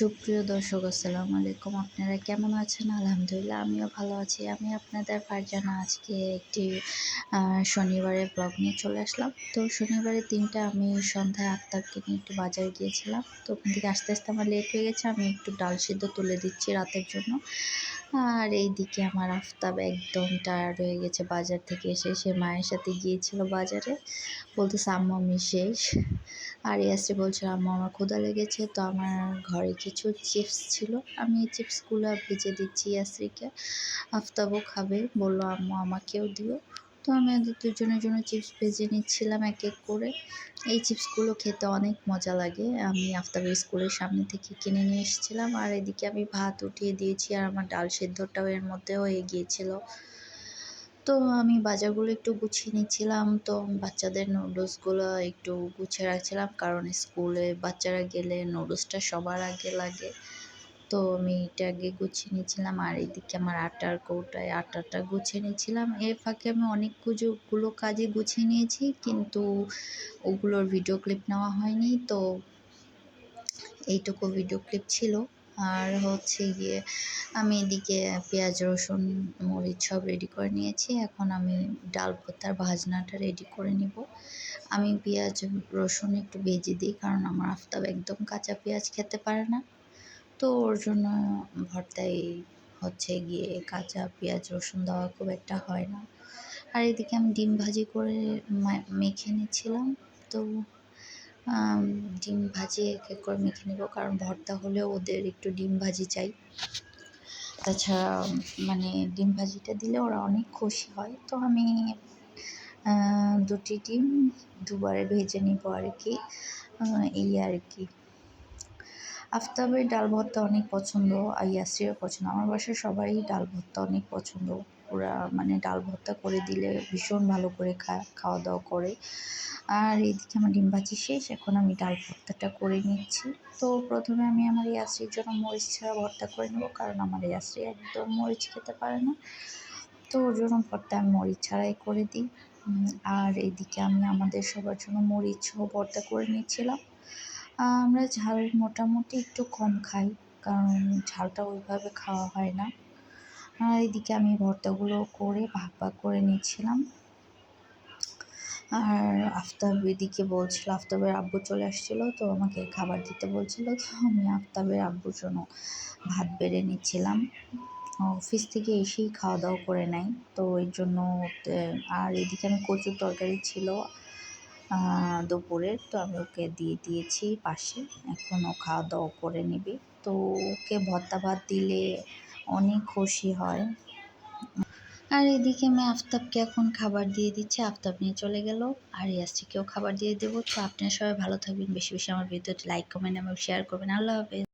সুপ্রিয় দর্শক আসসালামু আলাইকুম। আপনারা কেমন আছেন? আলহামদুলিল্লাহ আমিও ভালো আছি। আমি আপনাদের ফারজানা আজকে একটি শনিবারের ব্লগ নিয়ে চলে আসলাম। তো শনিবারের দিনটা আমি সন্ধ্যায় আফতাবকে নিয়ে একটু বাজারে গিয়েছিলাম। তো ওখান থেকে আস্তে, আস্তে আমার লেট হয়ে গেছে। আমি একটু ডাল সিদ্ধ তুলে দিচ্ছি রাতের জন্য। আর এইদিকে আমার আফতাব একদম টায়ার্ড হয়ে গেছে বাজার থেকে এসে। সে মায়ের সাথে গিয়েছিল বাজারে। বলতেছে আম্মু আমি শেষ। আর ইয়াসরি বলছিল আম্মু আমার ক্ষুধা লেগেছে। তো আমার ঘরে কিছু চিপস ছিল, আমি এই চিপসগুলো ভেজে দিচ্ছি ইয়াসরিকে। আফতাবও খাবে, বললো আম্মু আমাকেও দিও। তো আমি ওদের দুজনের জন্য চিপস ভেজে নিচ্ছিলাম এক এক করে। এই চিপসগুলো খেতে অনেক মজা লাগে। আমি আফতাবের স্কুলের সামনে থেকে কিনে নিয়ে এসেছিলাম। আর এদিকে আমি ভাত উঠিয়ে দিয়েছি আর আমার ডাল সেদ্ধটাও এর মধ্যে হয়ে গিয়েছিল। তো আমি বাজারগুলো একটু গুছিয়ে নিচ্ছিলাম। তো বাচ্চাদের নুডলসগুলো একটু গুছিয়ে রাখছিলাম, কারণ স্কুলে বাচ্চারা গেলে নুডলসটা সবার আগে লাগে। তো আমি এটা আগে গুছিয়ে নিচ্ছিলাম। আর এদিকে আমার আটার কৌটায় আটাটা গুছিয়ে নিচ্ছিলাম। এর ফাঁকে আমি অনেকগুলো কাজই গুছিয়ে নিয়েছি, কিন্তু ওগুলোর ভিডিও ক্লিপ নেওয়া হয়নি। তো এইটুকু ভিডিও ক্লিপ ছিল। আর হচ্ছে গিয়ে আমি এদিকে পেঁয়াজ রসুন মরিচ সব রেডি করে নিয়েছি। এখন আমি ডাল ভর্তার ভাজনাটা রেডি করে নিব। আমি পেঁয়াজ রসুন একটু ভেজে দিই, কারণ আমার আফতাব একদম কাঁচা পেঁয়াজ খেতে পারে না। তো ওর জন্য ভর্তায় হচ্ছে গিয়ে কাঁচা পেঁয়াজ রসুন দেওয়া খুব একটা হয় না। আর এদিকে আমি ডিম ভাজি করে মেখে নিচ্ছিলাম। তো ডিম ভাজি এক এক করে মেখে নেব, কারণ ভর্তা হলেও ওদের একটু ডিম ভাজি চাই। তাছাড়া মানে ডিম ভাজিটা দিলে ওরা অনেক খুশি হয়। তো আমি দুটি ডিম দুবারে ভেজে নিব আর কি, এই আর কি। আফতাবের ডাল ভর্তা অনেক পছন্দ আর ইয়াসরিরও পছন্দ। আমার বাসায় সবারই ডাল ভর্তা অনেক পছন্দ। ওরা মানে ডাল ভর্তা করে দিলে ভীষণ ভালো করে খাওয়া দাওয়া করে। আর এদিকে আমার ডিম ভাজি শেষ, এখন আমি ডাল ভর্তাটা করে নিচ্ছি। তো প্রথমে আমি আমার ইয়াসরির জন্য মরিচ ছাড়া ভর্তা করে নেব, কারণ আমার ইয়াসরি একদম মরিচ খেতে পারে না। তো ওর জন্য ভর্তা আমি মরিচ ছাড়াই করে দিই। আর এদিকে আমি আমাদের সবার জন্য মরিচ ভর্তা করে নিচ্ছিলাম। আমরা ঝাল মোটামুটি একটু কম খাই, কারণ ঝালটা ওইভাবে খাওয়া হয় না। আর এদিকে আমি ভর্তাগুলো করে ভাগ ভাগ করে নিচ্ছিলাম। আর আফতাব এদিকে বলছিল, আফতাবের আব্বু চলে আসছিলো, তো আমাকে খাবার দিতে বলছিল। তো আমি আফতাবের আব্বুর জন্য ভাত বেড়ে নিচ্ছিলাম। অফিস থেকে এসেই খাওয়া দাওয়া করে নেয়, তো ওই জন্য। আর এদিকে আমি কচুর তরকারি ছিল দুপুরের, তো আমি ওকে দিয়ে দিয়েছি পাশে। এখন ও খাওয়া দাওয়া করে নেবে। তো ওকে ভর্তা ভাত দিলে অনেক খুশি হয়। আর এদিকে আমি আফতাবকে এখন খাবার দিয়ে দিচ্ছি। আফতাব নিয়ে চলে গেল। আর ইয়াসরিকেও খাবার দিয়ে দেবো। তো আপনারা সবাই ভালো থাকবেন, বেশি বেশি আমার ভিডিওটি লাইক কমেন্ট এবং শেয়ার করবেন। আল্লাহ হাফেজ।